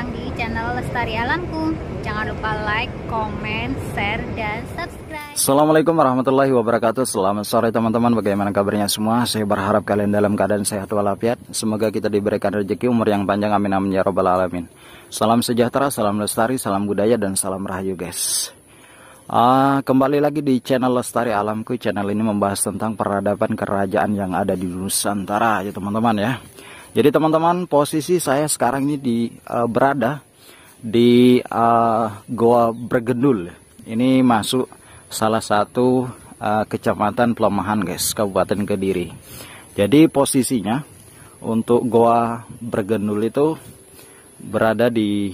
datang di channel Lestari Alamku. Jangan lupa like, comment, share, dan subscribe. Assalamualaikum warahmatullahi wabarakatuh. Selamat sore teman-teman, bagaimana kabarnya semua? Saya berharap kalian dalam keadaan sehat walafiat. Semoga kita diberikan rezeki umur yang panjang, amin amin ya robbal alamin. Salam sejahtera, salam lestari, salam budaya, dan salam rahayu guys. Kembali lagi di channel Lestari Alamku. Channel ini membahas tentang peradaban kerajaan yang ada di Nusantara ya teman-teman ya. Jadi teman-teman, posisi saya sekarang ini berada di Goa Bergendul. Ini masuk salah satu kecamatan Pelemahan guys, Kabupaten Kediri. Jadi posisinya untuk Goa Bergendul itu berada di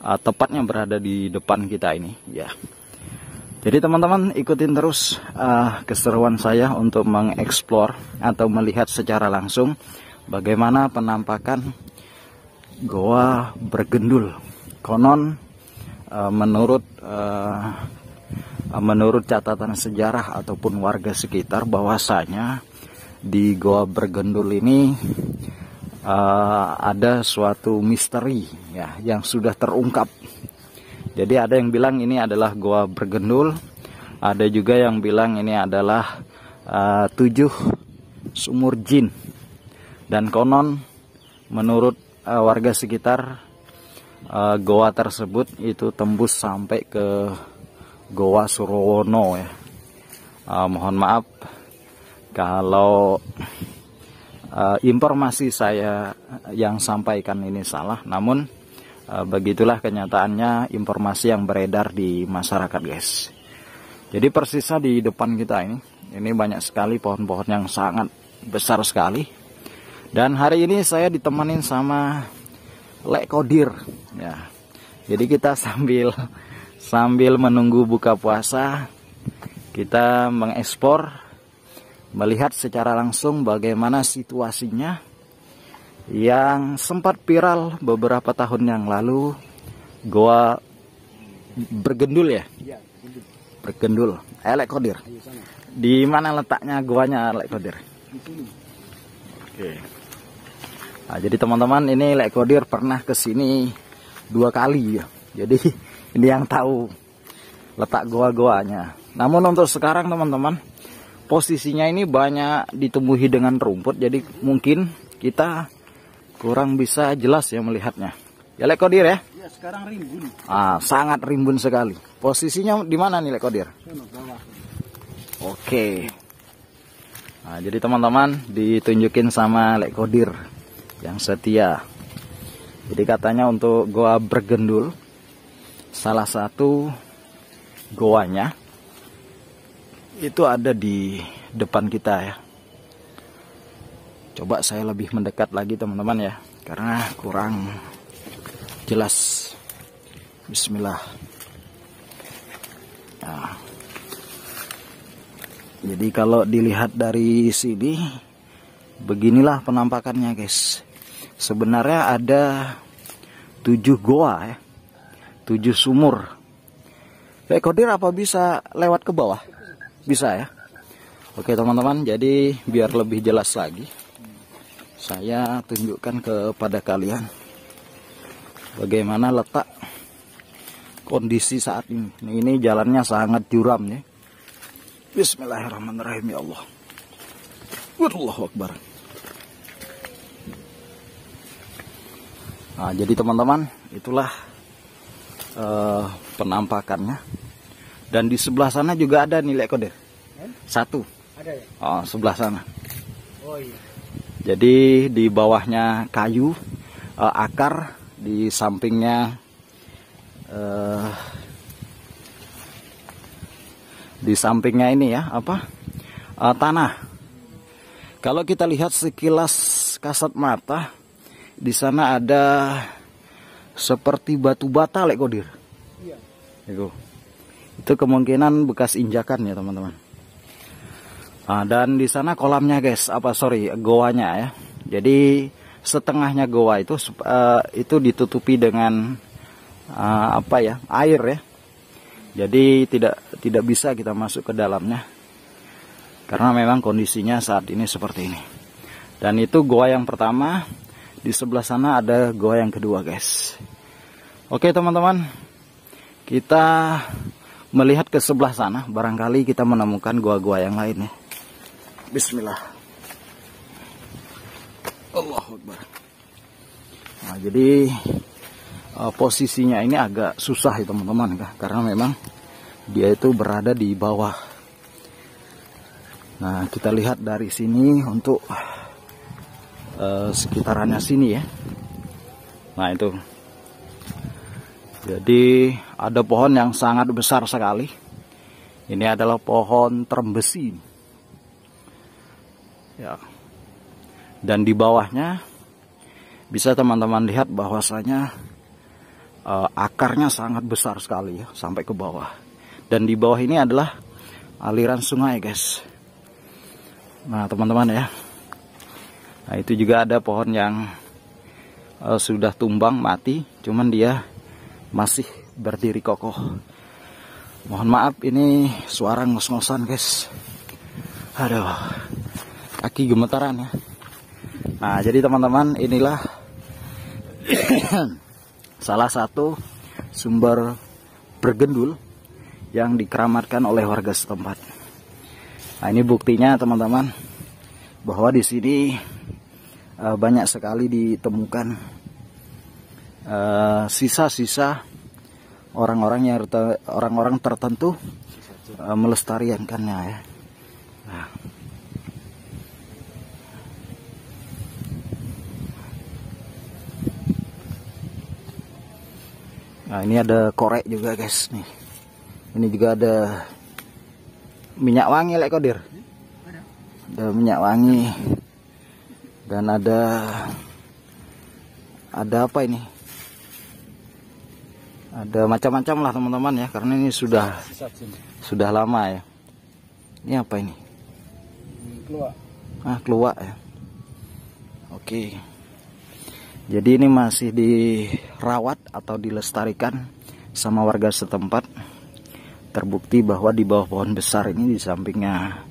tepatnya berada di depan kita ini ya. Jadi teman-teman ikutin terus keseruan saya untuk mengeksplor atau melihat secara langsung bagaimana penampakan Goa Bergendul. Konon menurut catatan sejarah ataupun warga sekitar bahwasanya di Goa Bergendul ini ada suatu misteri ya yang sudah terungkap. Jadi ada yang bilang ini adalah Goa Bergendul, ada juga yang bilang ini adalah 7 sumur jin. Dan konon menurut warga sekitar goa tersebut itu tembus sampai ke Goa Surowono ya. Mohon maaf kalau informasi saya yang sampaikan ini salah, namun begitulah kenyataannya informasi yang beredar di masyarakat guys. Jadi persisnya di depan kita ini banyak sekali pohon-pohon yang sangat besar sekali. Dan hari ini saya ditemanin sama Lek Kodir ya. Jadi kita sambil menunggu buka puasa, kita mengekspor, melihat secara langsung bagaimana situasinya yang sempat viral beberapa tahun yang lalu, Goa Bergendul ya. Bergendul. Lek Kodir. Di mana letaknya goanya Lek Kodir? Di sini. Oke. Nah, jadi teman-teman, ini Lek Kodir pernah ke sini 2 kali ya. Jadi ini yang tahu letak goa-goanya. Namun untuk sekarang teman-teman, posisinya ini banyak ditumbuhi dengan rumput. Jadi mungkin kita kurang bisa jelas ya melihatnya. Ya Lek Kodir ya? Ya, sekarang rimbun. Sangat rimbun sekali. Posisinya di mana nih Lek Kodir? Oke. Nah, jadi teman-teman ditunjukin sama Lek Kodir yang setia. Jadi katanya untuk Goa Bergendul, salah satu goanya itu ada di depan kita ya. Coba saya lebih mendekat lagi teman-teman ya, karena kurang jelas. Bismillah. Nah, jadi kalau dilihat dari sini, beginilah penampakannya guys. Sebenarnya ada 7 goa ya, 7 sumur. Lek Kodir apa bisa lewat ke bawah? Bisa ya. Oke teman-teman, jadi biar lebih jelas lagi, saya tunjukkan kepada kalian bagaimana letak kondisi saat ini. Ini jalannya sangat curam ya. Bismillahirrahmanirrahim ya Allah. Allahu Akbar. Nah, jadi teman-teman, itulah penampakannya. Dan di sebelah sana juga ada nih Lek Kodir. Satu. Ada ya? Sebelah sana. Oh iya. Jadi di bawahnya kayu, akar, di sampingnya ini ya tanah. Kalau kita lihat sekilas kasat mata, di sana ada seperti batu bata Lek Kodir. Iya. Itu kemungkinan bekas injakan ya teman-teman. Dan di sana kolamnya guys, goanya ya. Jadi setengahnya goa itu ditutupi dengan air ya. Jadi tidak bisa kita masuk ke dalamnya karena memang kondisinya saat ini seperti ini. Dan itu goa yang pertama. Di sebelah sana ada goa yang kedua, guys. Oke teman-teman, kita melihat ke sebelah sana, barangkali kita menemukan goa-goa yang lain ya. Bismillah. Allahu Akbar. Nah, jadi posisinya ini agak susah ya teman-teman, karena memang dia itu berada di bawah. Nah, kita lihat dari sini untuk sekitarannya sini ya. Nah, itu. Jadi ada pohon yang sangat besar sekali. Ini adalah pohon trembesi. Ya. Dan di bawahnya bisa teman-teman lihat bahwasanya akarnya sangat besar sekali ya, sampai ke bawah. Dan di bawah ini adalah aliran sungai, guys. Nah, teman-teman ya. Nah, itu juga ada pohon yang sudah tumbang mati, cuman dia masih berdiri kokoh. Mohon maaf ini suara ngos-ngosan, guys. Aduh, kaki gemetaran ya. Nah, jadi teman-teman, inilah salah satu sumber bergendul yang dikeramatkan oleh warga setempat. Nah, ini buktinya teman-teman, bahwa di sini banyak sekali ditemukan sisa-sisa orang-orang tertentu melestarikannya ya. Nah, ini ada korek juga, guys nih. Ini juga ada minyak wangi lek kodir. Ada minyak wangi. Dan ada apa ini? Ada macam-macam lah teman-teman ya, karena ini sudah lama ya. Ini apa ini? Keluar. Keluar ya. Oke. Jadi ini masih dirawat atau dilestarikan sama warga setempat. Terbukti bahwa di bawah pohon besar ini, di sampingnya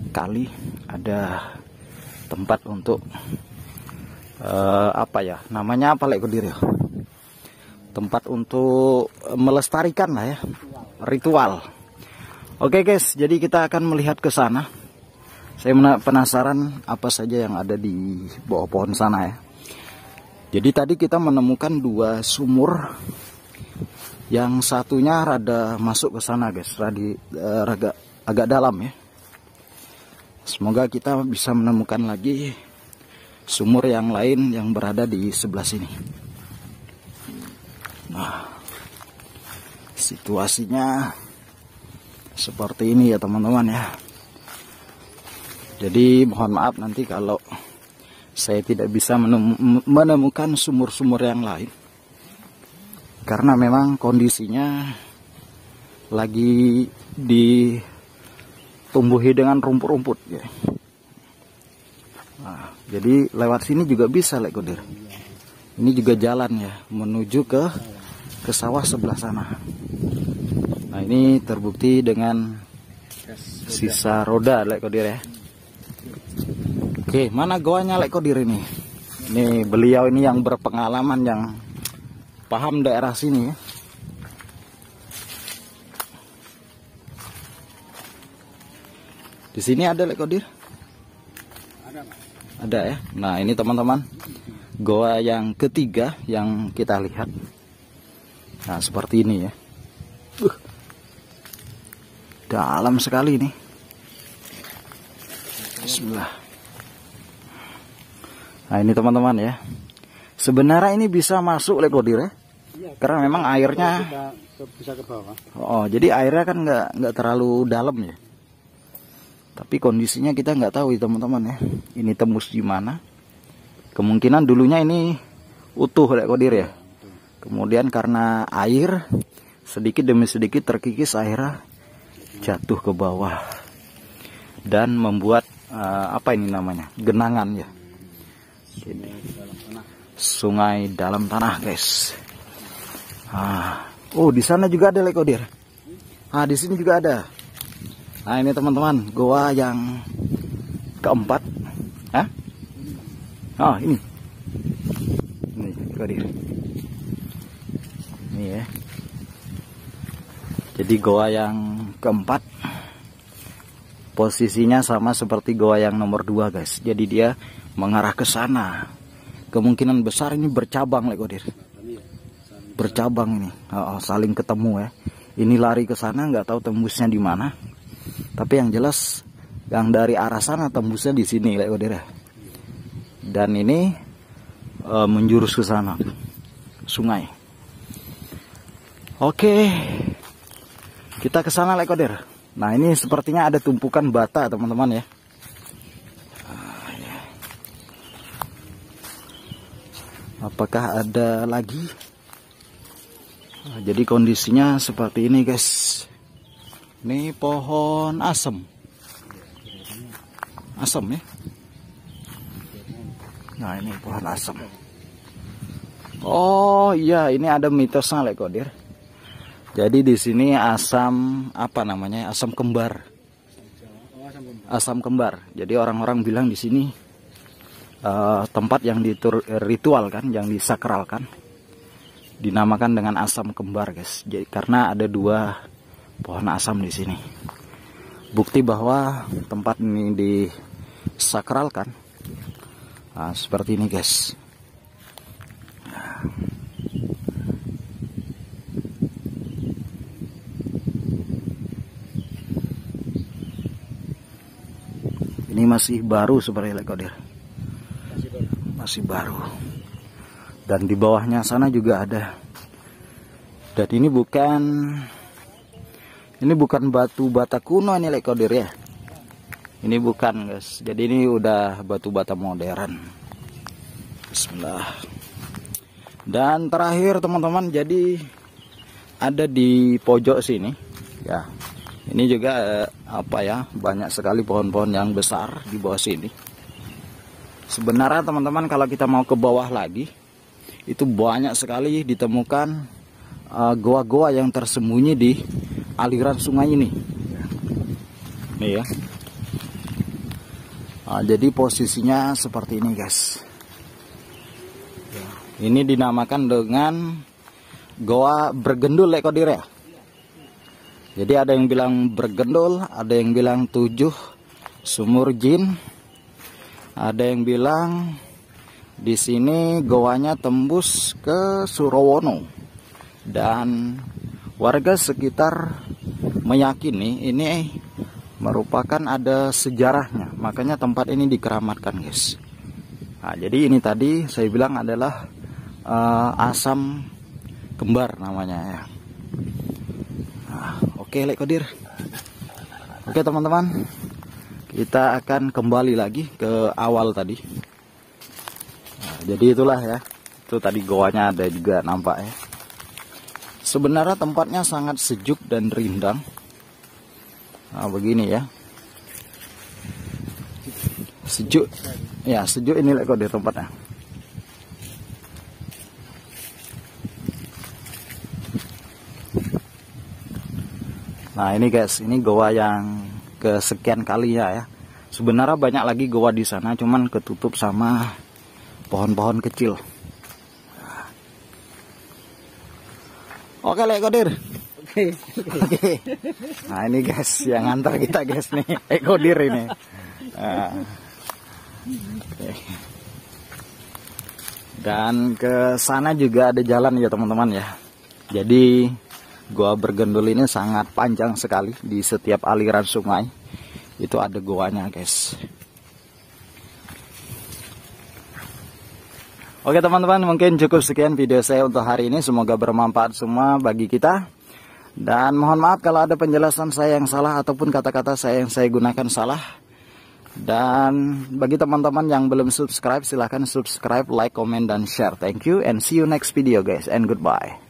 kali, ada tempat untuk apa ya? Namanya apa lek kodir ya? Tempat untuk melestarikan lah ya. Ritual. Oke guys, jadi kita akan melihat ke sana. Saya penasaran apa saja yang ada di bawah pohon sana ya. Jadi tadi kita menemukan dua sumur, yang satunya rada masuk ke sana, guys, agak dalam ya. Semoga kita bisa menemukan lagi sumur yang lain yang berada di sebelah sini. Nah, situasinya seperti ini ya teman-teman ya. Jadi mohon maaf nanti kalau saya tidak bisa menemukan sumur-sumur yang lain, karena memang kondisinya lagi ditumbuhi dengan rumput-rumput ya. Nah, jadi lewat sini juga bisa lek kodir. Ini juga jalan ya menuju ke sawah sebelah sana. Nah, ini terbukti dengan sisa roda lek kodir ya. Oke, mana goanya lek kodir ini? Ini beliau ini yang berpengalaman, yang paham daerah sini ya. Di sini ada lek kodir? Ada ya. Nah, ini teman-teman, goa yang ketiga yang kita lihat. Nah, seperti ini ya. Dalam sekali ini. Bismillah. Nah, ini teman-teman ya. Sebenarnya ini bisa masuk lek kodir ya. Karena memang airnya bisa ke bawah. Oh, jadi airnya kan nggak terlalu dalam ya. Tapi kondisinya kita nggak tahu ya teman-teman ya. Ini tembus di mana? Kemungkinan dulunya ini utuh lek kodir ya. Kemudian karena air sedikit demi sedikit terkikis, airnya jatuh ke bawah dan membuat apa ini namanya? Genangan ya. Ini sungai dalam tanah, guys. Oh, di sana juga ada lek kodir. Di sini juga ada. Nah, ini teman-teman, goa yang keempat. Oh, ini. Kodir. Ini ya. Jadi goa yang keempat posisinya sama seperti goa yang nomor 2 guys. Jadi dia mengarah ke sana. Kemungkinan besar ini bercabang Kodir. Bercabang ini, saling ketemu ya. Ini lari ke sana, nggak tahu tembusnya di mana. Tapi yang jelas yang dari arah sana tembusnya di sini Kodir. Dan ini menjurus ke sana, sungai. Oke. Kita ke sana Kodir. Nah, ini sepertinya ada tumpukan bata teman-teman ya. Apakah ada lagi? Nah, jadi kondisinya seperti ini guys. Ini pohon asem. Asem ya. Nah, ini pohon asem. Oh iya, ini ada mitosnya Kodir. Jadi di sini asam apa namanya? Asam kembar. Asam kembar. Jadi orang-orang bilang di sini tempat yang ritualkan, yang disakralkan, dinamakan dengan asam kembar, guys. Jadi karena ada 2 pohon asam di sini. Bukti bahwa tempat ini disakralkan. Nah, seperti ini, guys. Ini masih baru seperti Kodir. Masih baru. Dan di bawahnya sana juga ada. Dan ini bukan batu bata kuno ini Kodir ya. Ini bukan guys. Jadi ini udah batu bata modern. Bismillah. Dan terakhir teman-teman, jadi ada di pojok sini ya. Ini juga banyak sekali pohon-pohon yang besar di bawah sini. Sebenarnya teman-teman, kalau kita mau ke bawah lagi, itu banyak sekali ditemukan goa-goa yang tersembunyi di aliran sungai ini. Nih ya. Jadi posisinya seperti ini guys. Ini dinamakan dengan goa bergendul Kodir ya. Jadi ada yang bilang bergendul, ada yang bilang 7 sumur jin, ada yang bilang di sini goanya tembus ke Surowono, dan warga sekitar meyakini ini merupakan ada sejarahnya, makanya tempat ini dikeramatkan guys. Nah, jadi ini tadi saya bilang adalah asam kembar namanya ya. Oke Kodir. Oke teman-teman, kita akan kembali lagi ke awal tadi. Nah, jadi itulah ya. Itu tadi goanya ada juga nampak ya. Sebenarnya tempatnya sangat sejuk dan rindang. Nah, begini ya. Sejuk. Ya, sejuk ini Kodir tempatnya. Nah ini guys, ini goa yang kesekian kalinya ya. Sebenarnya banyak lagi goa di sana, cuman ketutup sama pohon-pohon kecil. Oke Kodir. Oke. Nah ini guys, yang antar kita guys nih, Kodir ini. Dan ke sana juga ada jalan ya teman-teman ya. Jadi goa bergendul ini sangat panjang sekali. Di setiap aliran sungai itu ada goanya guys. Oke teman-teman, mungkin cukup sekian video saya untuk hari ini. Semoga bermanfaat semua bagi kita. Dan mohon maaf kalau ada penjelasan saya yang salah ataupun kata-kata saya yang saya gunakan salah. Dan bagi teman-teman yang belum subscribe, silahkan subscribe, like, comment, dan share. Thank you and see you next video guys, and goodbye.